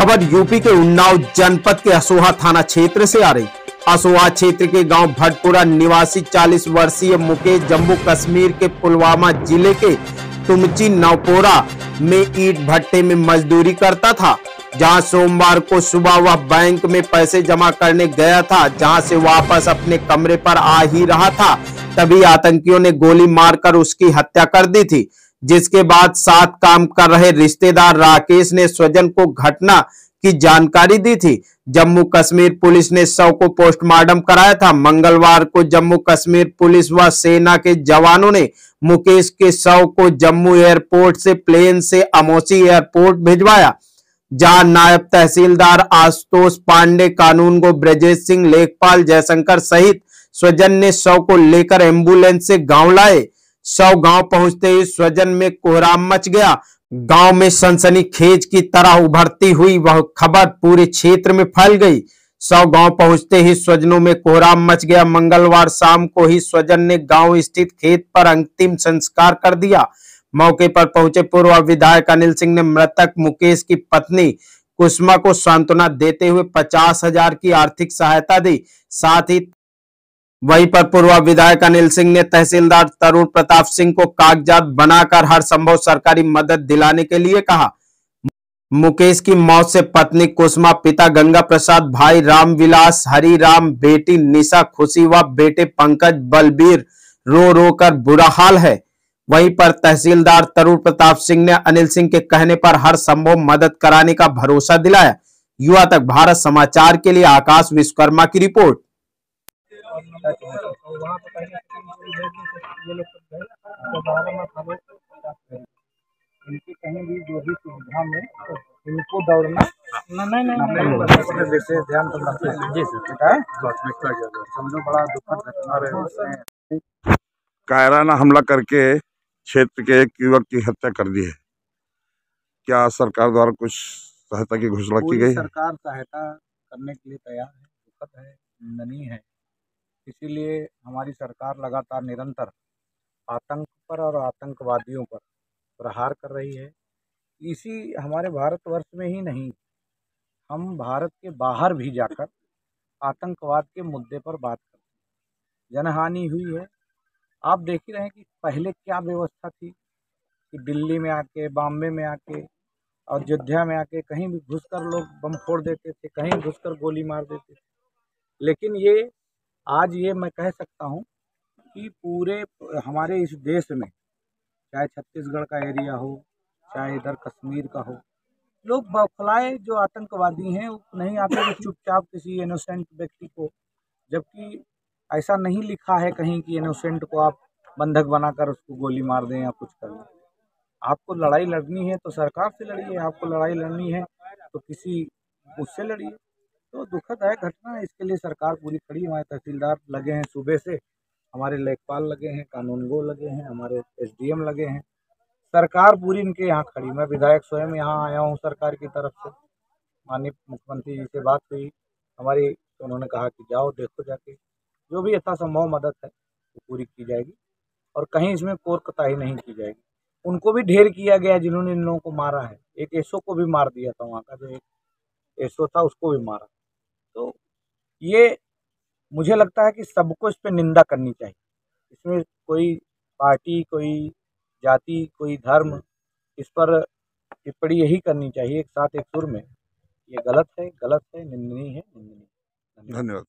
खबर यूपी के उन्नाव जनपद के असोहा थाना क्षेत्र से आ रही। असोहा क्षेत्र के गांव भटपुरा निवासी 40 वर्षीय मुकेश जम्मू कश्मीर के पुलवामा जिले के तुमची नवपोरा में ईंट भट्टे में मजदूरी करता था, जहां सोमवार को सुबह वह बैंक में पैसे जमा करने गया था। जहां से वापस अपने कमरे पर आ ही रहा था, तभी आतंकियों ने गोली मारकर उसकी हत्या कर दी थी। जिसके बाद साथ काम कर रहे रिश्तेदार राकेश ने स्वजन को घटना की जानकारी दी थी। जम्मू कश्मीर पुलिस ने शव को पोस्टमार्टम कराया था। मंगलवार को जम्मू कश्मीर पुलिस व सेना के जवानों ने मुकेश के शव को जम्मू एयरपोर्ट से प्लेन से अमौसी एयरपोर्ट भिजवाया, जहां नायब तहसीलदार आशुतोष पांडे, कानून गो ब्रजेश सिंह, लेखपाल जयशंकर सहित स्वजन ने शव को लेकर एम्बुलेंस से गांव लाए। शव गांव पहुंचते ही स्वजन में कोहराम मच गया। गांव में सनसनीखेज की तरह उभरती हुई वह खबर पूरे क्षेत्र में फैल गई। शव गांव पहुंचते ही स्वजनों में कोहराम मच गया। मंगलवार शाम को ही स्वजन ने गांव स्थित खेत पर अंतिम संस्कार कर दिया। मौके पर पहुंचे पूर्व विधायक अनिल सिंह ने मृतक मुकेश की पत्नी कुसुमा को सांत्वना देते हुए 50,000 की आर्थिक सहायता दी। साथ ही वहीं पर पूर्व विधायक अनिल सिंह ने तहसीलदार तरुण प्रताप सिंह को कागजात बनाकर हर संभव सरकारी मदद दिलाने के लिए कहा। मुकेश की मौत से पत्नी कुसुमा, पिता गंगा प्रसाद, भाई रामविलास, हरिराम, बेटी निशा, खुशी व बेटे पंकज, बलबीर रो रो कर बुरा हाल है। वहीं पर तहसीलदार तरुण प्रताप सिंह ने अनिल सिंह के कहने पर हर संभव मदद कराने का भरोसा दिलाया। युवा तक भारत समाचार के लिए आकाश विश्वकर्मा की रिपोर्ट। इनकी कहीं भी जो भी सुविधा में इनको दौड़ना नहीं विशेष ध्यान तो रखते हैं जी सर। समझो बड़ा दुखद घटना रहे। कायराना हमला करके क्षेत्र के एक युवक की हत्या कर दी है। क्या सरकार द्वारा कुछ सहायता की घोषणा की गई? सरकार सहायता करने के लिए तैयार है, दुखद है, निंदनीय है। इसीलिए हमारी सरकार लगातार निरंतर आतंक पर और आतंकवादियों पर प्रहार कर रही है। इसी हमारे भारतवर्ष में ही नहीं, हम भारत के बाहर भी जाकर आतंकवाद के मुद्दे पर बात करते हैं। जनहानि हुई है। आप देख ही रहे हैं कि पहले क्या व्यवस्था थी कि दिल्ली में आके, बॉम्बे में आके और अयोध्या में आके कहीं भी घुसकर लोग बम फोड़ देते थे, कहीं घुसकर गोली मार देते थे। लेकिन ये आज ये मैं कह सकता हूँ कि पूरे हमारे इस देश में, चाहे छत्तीसगढ़ का एरिया हो, चाहे इधर कश्मीर का हो, लोग बौखलाए जो आतंकवादी हैं वो नहीं आते कि चुपचाप किसी इनोसेंट व्यक्ति को, जबकि ऐसा नहीं लिखा है कहीं कि इनोसेंट को आप बंधक बनाकर उसको गोली मार दें या कुछ कर दें। आपको लड़ाई लड़नी है तो सरकार से लड़िए, आपको लड़ाई लड़नी है तो किसी उससे लड़िए। तो दुखद है घटना, इसके लिए सरकार पूरी खड़ी। हमारे तहसीलदार लगे हैं सुबह से, हमारे लेखपाल लगे हैं, कानून गो लगे हैं, हमारे SDM लगे हैं, सरकार पूरी इनके यहाँ खड़ी। मैं विधायक स्वयं यहाँ आया हूँ सरकार की तरफ से। माननीय मुख्यमंत्री जी से बात हुई हमारी, तो उन्होंने कहा कि जाओ देखो जाके, जो भी यथासंभव मदद है वो पूरी की जाएगी और कहीं इसमें कोई कोताही नहीं की जाएगी। उनको भी ढेर किया गया जिन्होंने इन लोगों को मारा है। एक एसओ को भी मार दिया था, वहाँ का जो एक एसओ था उसको भी मारा। तो ये मुझे लगता है कि सबको इस पर निंदा करनी चाहिए। इसमें कोई पार्टी, कोई जाति, कोई धर्म, इस पर टिप्पणी यही करनी चाहिए एक साथ एक सुर में। ये गलत है, निंदनीय है, निंदनीय। धन्यवाद।